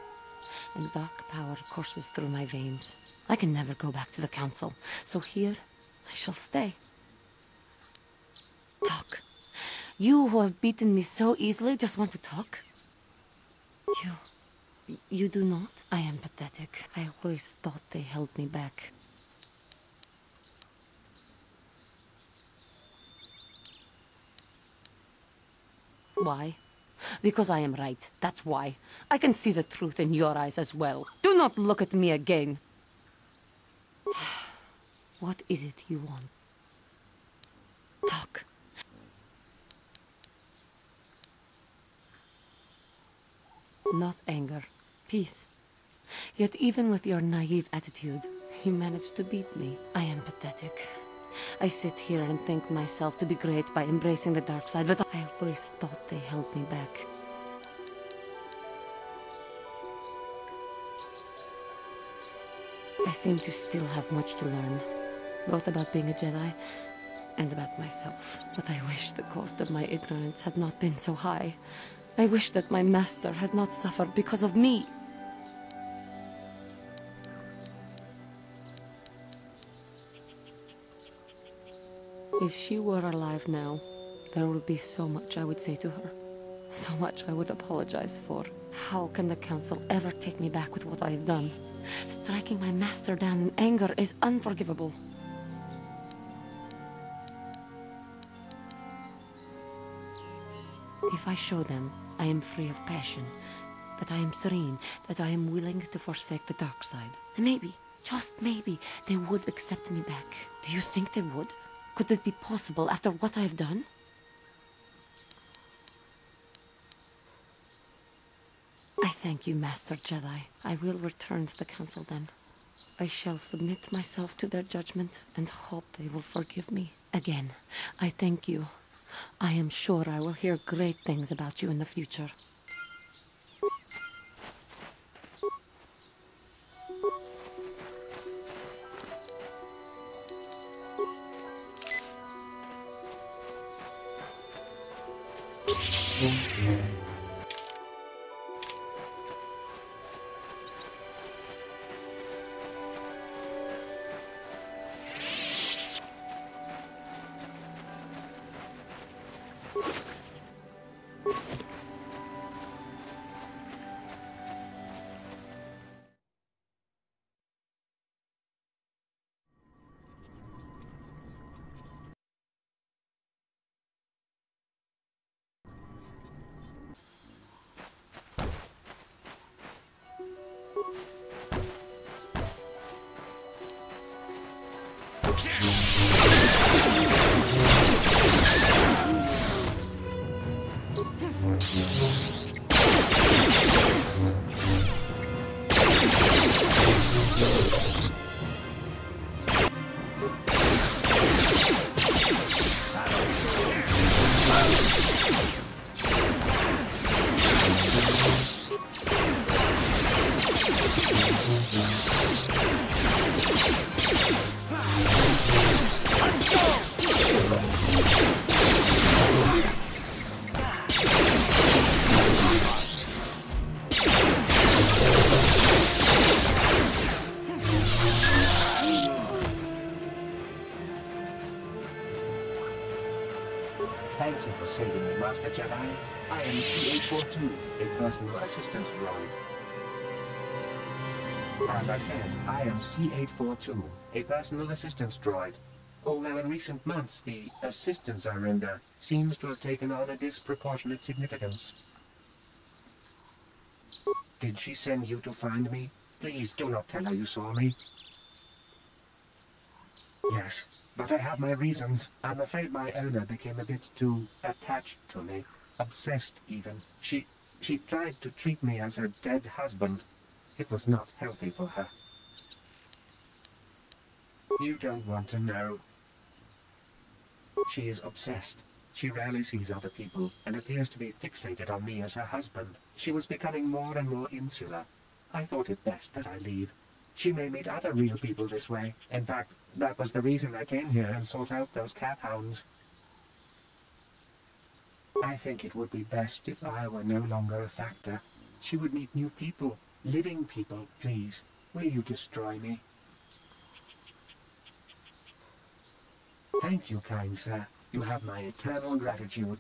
and dark power courses through my veins. I can never go back to the council, so here I shall stay. Talk. You who have beaten me so easily just want to talk? You do not? I am pathetic. I always thought they held me back. Why? Because I am right. That's why. I can see the truth in your eyes as well. Do not look at me again. What is it you want? Talk. Not anger. Peace. Yet even with your naive attitude, you managed to beat me. I am pathetic. I sit here and think myself to be great by embracing the dark side, but I always thought they held me back. I seem to still have much to learn, both about being a Jedi and about myself. But I wish the cost of my ignorance had not been so high. I wish that my master had not suffered because of me. If she were alive now, there would be so much I would say to her. So much I would apologize for. How can the council ever take me back with what I have done? Striking my master down in anger is unforgivable. If I show them I am free of passion, that I am serene, that I am willing to forsake the dark side, maybe, just maybe, they would accept me back. Do you think they would? Could it be possible after what I have done? I thank you, Master Jedi. I will return to the council then. I shall submit myself to their judgment and hope they will forgive me. Again, I thank you. I am sure I will hear great things about you in the future. Thank you for saving me, Master Jedi. I am C-842, a personal assistant droid. As I said, I am C-842, a personal assistance droid. Although in recent months, the assistance I render seems to have taken on a disproportionate significance. Did she send you to find me? Please do not tell her you saw me. Yes, but I have my reasons. I'm afraid my owner became a bit too attached to me. Obsessed, even. She tried to treat me as her dead husband. It was not healthy for her. You don't want to know. She is obsessed. She rarely sees other people, and appears to be fixated on me as her husband. She was becoming more and more insular. I thought it best that I leave. She may meet other real people this way. In fact, that was the reason I came here and sought out those cat hounds. I think it would be best if I were no longer a factor. She would meet new people. Living people, please. Will you destroy me? Thank you, kind sir. You have my eternal gratitude.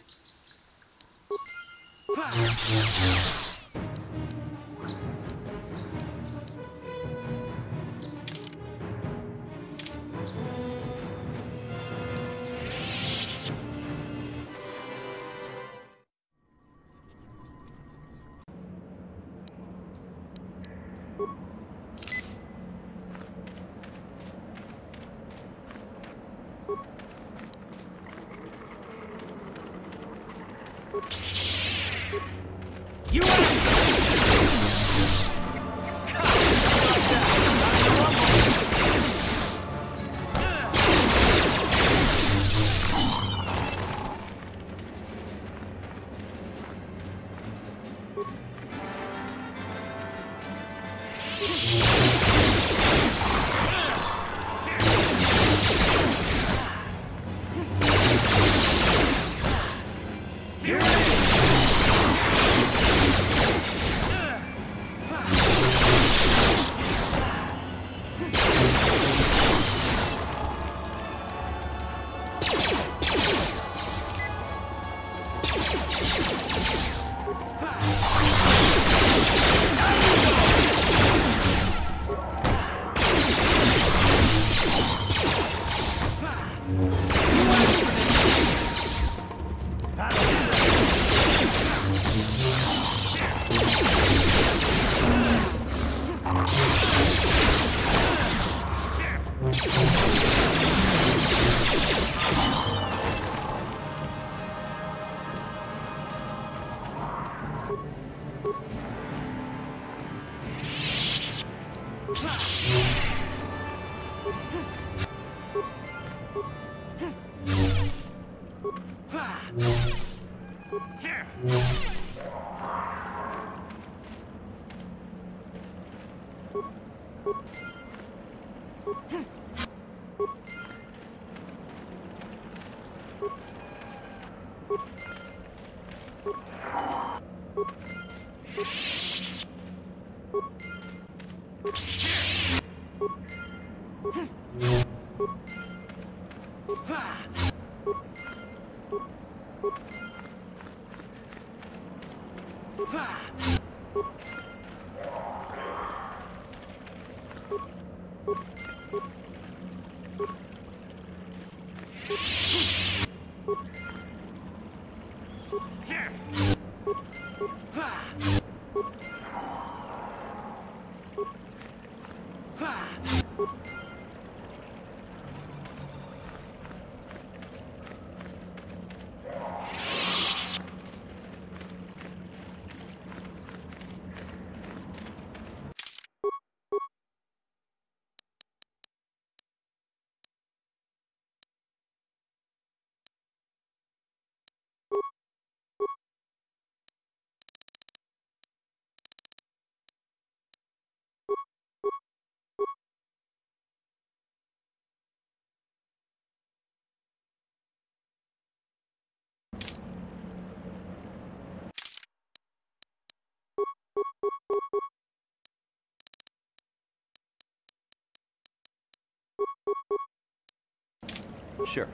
Sure.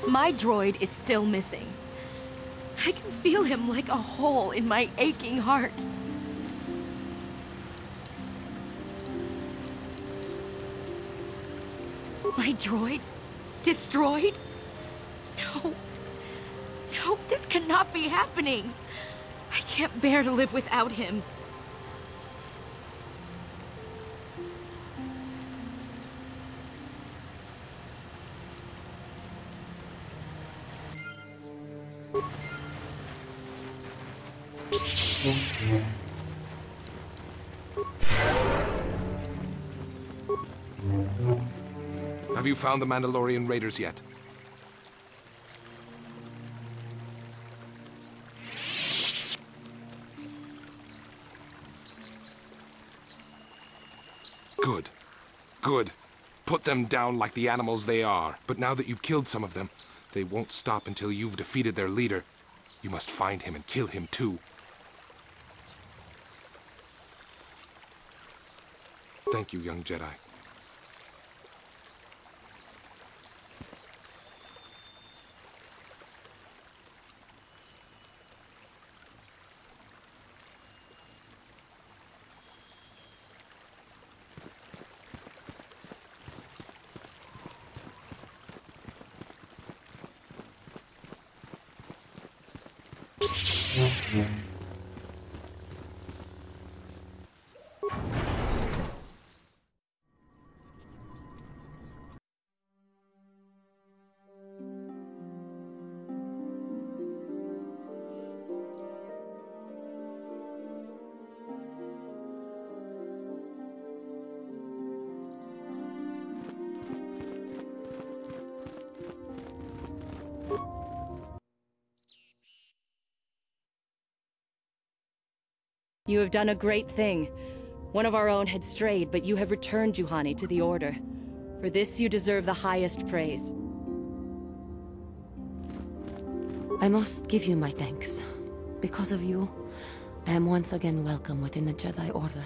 My droid is still missing. I can feel him like a hole in my aching heart. My droid? Destroyed? No. No, this cannot be happening. I can't bear to live without him. Have you found the Mandalorian raiders yet? Good. Good. Put them down like the animals they are. But now that you've killed some of them, they won't stop until you've defeated their leader. You must find him and kill him too. Thank you, young Jedi. You have done a great thing. One of our own had strayed, but you have returned Juhani to the Order. For this you deserve the highest praise. I must give you my thanks. Because of you, I am once again welcome within the Jedi Order.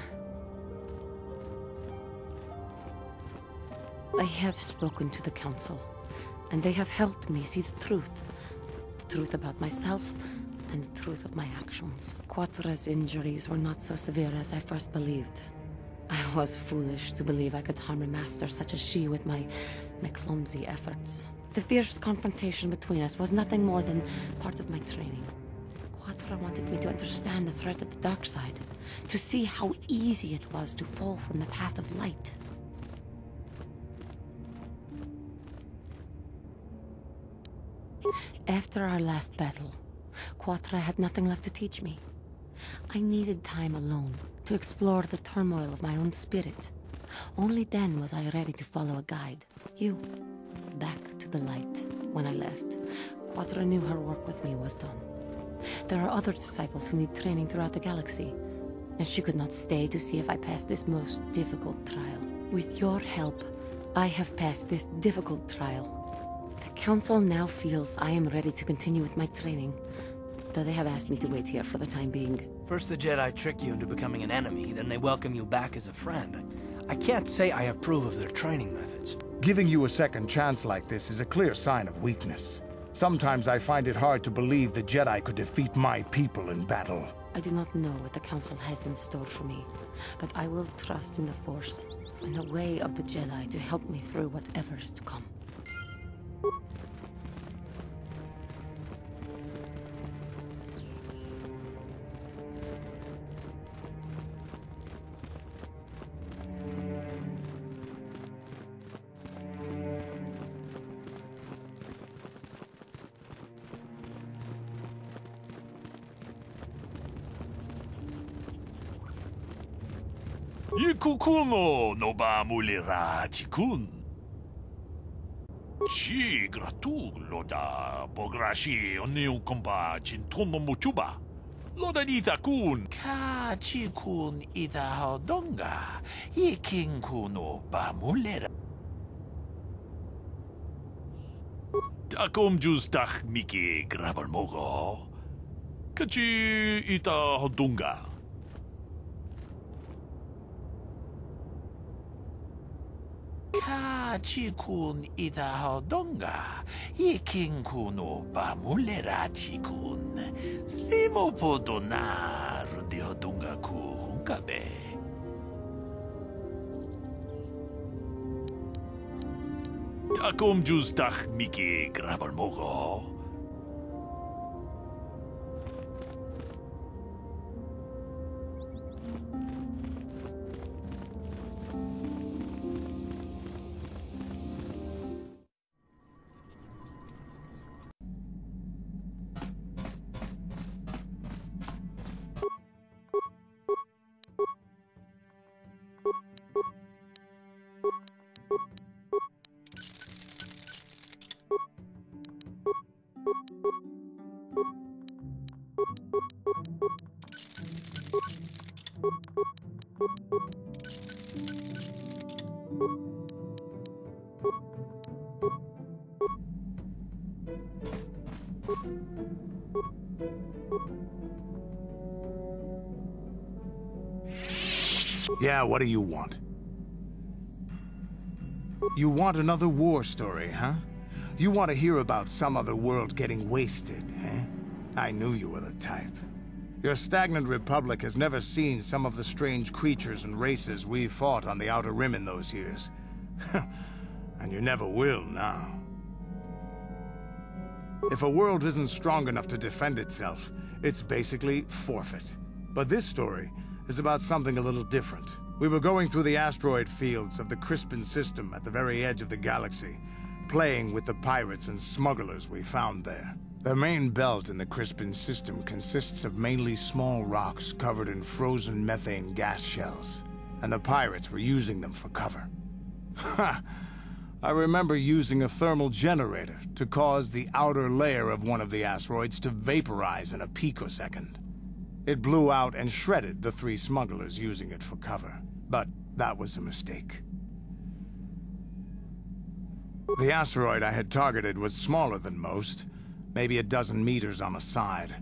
I have spoken to the Council, and they have helped me see the truth. The truth about myself, and the truth of my actions. Quatra's injuries were not so severe as I first believed. I was foolish to believe I could harm a master such as she with my clumsy efforts. The fierce confrontation between us was nothing more than part of my training. Quatra wanted me to understand the threat of the dark side, to see how easy it was to fall from the path of light. After our last battle, Quatra had nothing left to teach me. I needed time alone to explore the turmoil of my own spirit. Only then was I ready to follow a guide. You. Back to the light. When I left, Quatra knew her work with me was done. There are other disciples who need training throughout the galaxy, and she could not stay to see if I passed this most difficult trial. With your help, I have passed this difficult trial. The Council now feels I am ready to continue with my training, though they have asked me to wait here for the time being. First the Jedi trick you into becoming an enemy, then they welcome you back as a friend. I can't say I approve of their training methods. Giving you a second chance like this is a clear sign of weakness. Sometimes I find it hard to believe the Jedi could defeat my people in battle. I do not know what the Council has in store for me, but I will trust in the Force and the way of the Jedi to help me through whatever is to come. Ikukuno no ba mulira tikun. Chi gratu loda bograshi oniu komba chintono muchuba. Loda nita kun. Ka chikun ita hodonga. Ikin kuno ba mulira. Takom justach miki grabal mogo. Kachi ita hodonga. Kachikun Itahodonga, Yikin Kuno Bamulerachikun, Slimo Podona, Rundihodunga Kuhunkabe. Takum Justach Miki Grabalmogo. Yeah, what do you want? You want another war story, huh? You want to hear about some other world getting wasted, eh? I knew you were the type. Your stagnant republic has never seen some of the strange creatures and races we fought on the Outer Rim in those years. And you never will now. If a world isn't strong enough to defend itself, it's basically forfeit. But this story is about something a little different. We were going through the asteroid fields of the Crispin system at the very edge of the galaxy, playing with the pirates and smugglers we found there. The main belt in the Crispin system consists of mainly small rocks covered in frozen methane gas shells, and the pirates were using them for cover. Ha! I remember using a thermal generator to cause the outer layer of one of the asteroids to vaporize in a picosecond. It blew out and shredded the 3 smugglers using it for cover, but that was a mistake. The asteroid I had targeted was smaller than most, maybe a dozen meters on a side.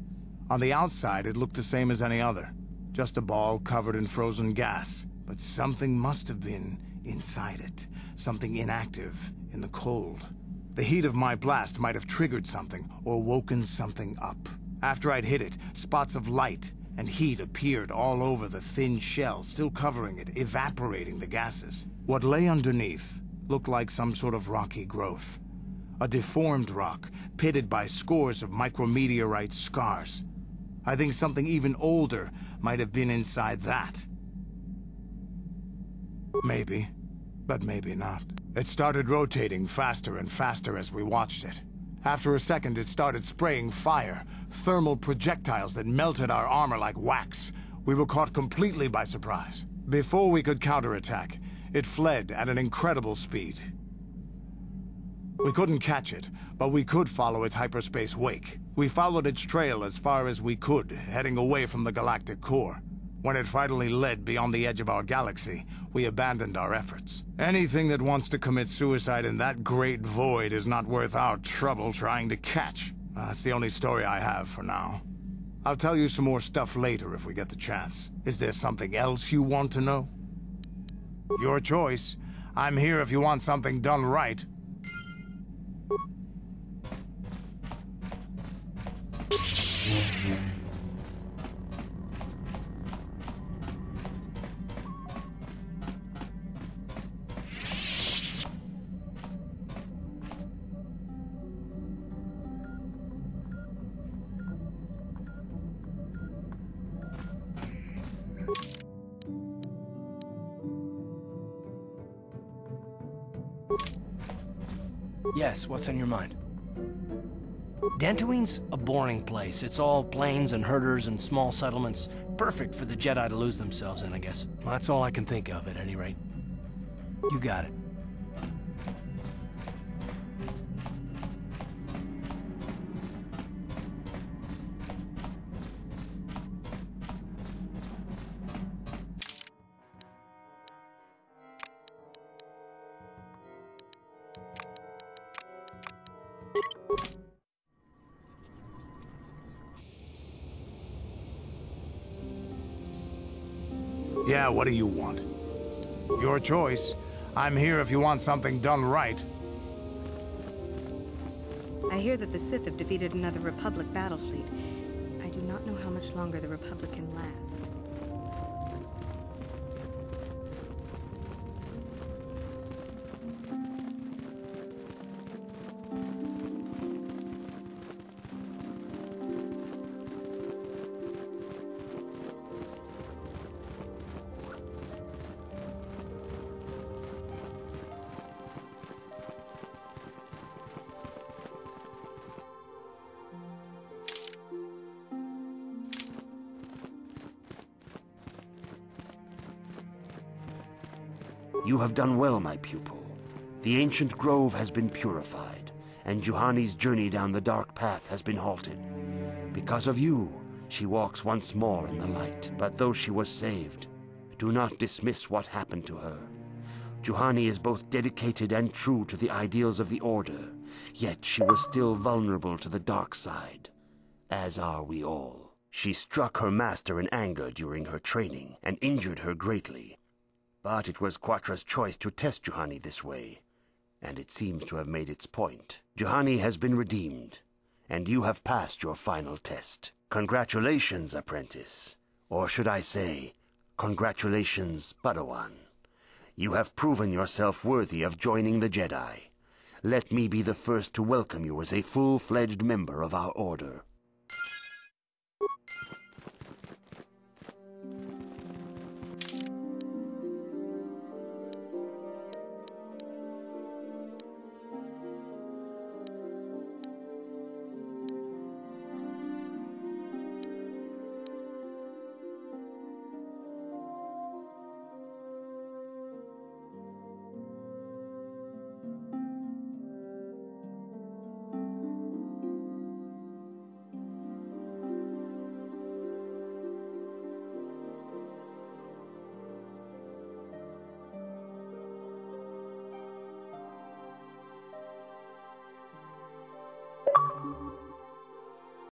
On the outside, it looked the same as any other, just a ball covered in frozen gas. But something must have been inside it, something inactive in the cold. The heat of my blast might have triggered something or woken something up. After I'd hit it, spots of light and heat appeared all over the thin shell, still covering it, evaporating the gases. What lay underneath looked like some sort of rocky growth. A deformed rock, pitted by scores of micrometeorite scars. I think something even older might have been inside that. Maybe, but maybe not. It started rotating faster and faster as we watched it. After a second, it started spraying fire, thermal projectiles that melted our armor like wax. We were caught completely by surprise. Before we could counterattack, it fled at an incredible speed. We couldn't catch it, but we could follow its hyperspace wake. We followed its trail as far as we could, heading away from the galactic core. When it finally led beyond the edge of our galaxy, we abandoned our efforts. Anything that wants to commit suicide in that great void is not worth our trouble trying to catch. That's the only story I have for now. I'll tell you some more stuff later if we get the chance. Is there something else you want to know? Your choice. I'm here if you want something done right. Yes, what's on your mind? Dantooine's a boring place. It's all plains and herders and small settlements. Perfect for the Jedi to lose themselves in, I guess. Well, that's all I can think of, at any rate. You got it. Yeah, what do you want? Your choice. I'm here if you want something done right. I hear that the Sith have defeated another Republic battle fleet. I do not know how much longer the Republic can last. You have done well, my pupil. The ancient grove has been purified, and Juhani's journey down the dark path has been halted. Because of you, she walks once more in the light. But though she was saved, do not dismiss what happened to her. Juhani is both dedicated and true to the ideals of the Order, yet she was still vulnerable to the dark side, as are we all. She struck her master in anger during her training, and injured her greatly. But it was Quatra's choice to test Juhani this way, and it seems to have made its point. Juhani has been redeemed, and you have passed your final test. Congratulations, apprentice. Or should I say, congratulations, Padawan. You have proven yourself worthy of joining the Jedi. Let me be the first to welcome you as a full-fledged member of our Order.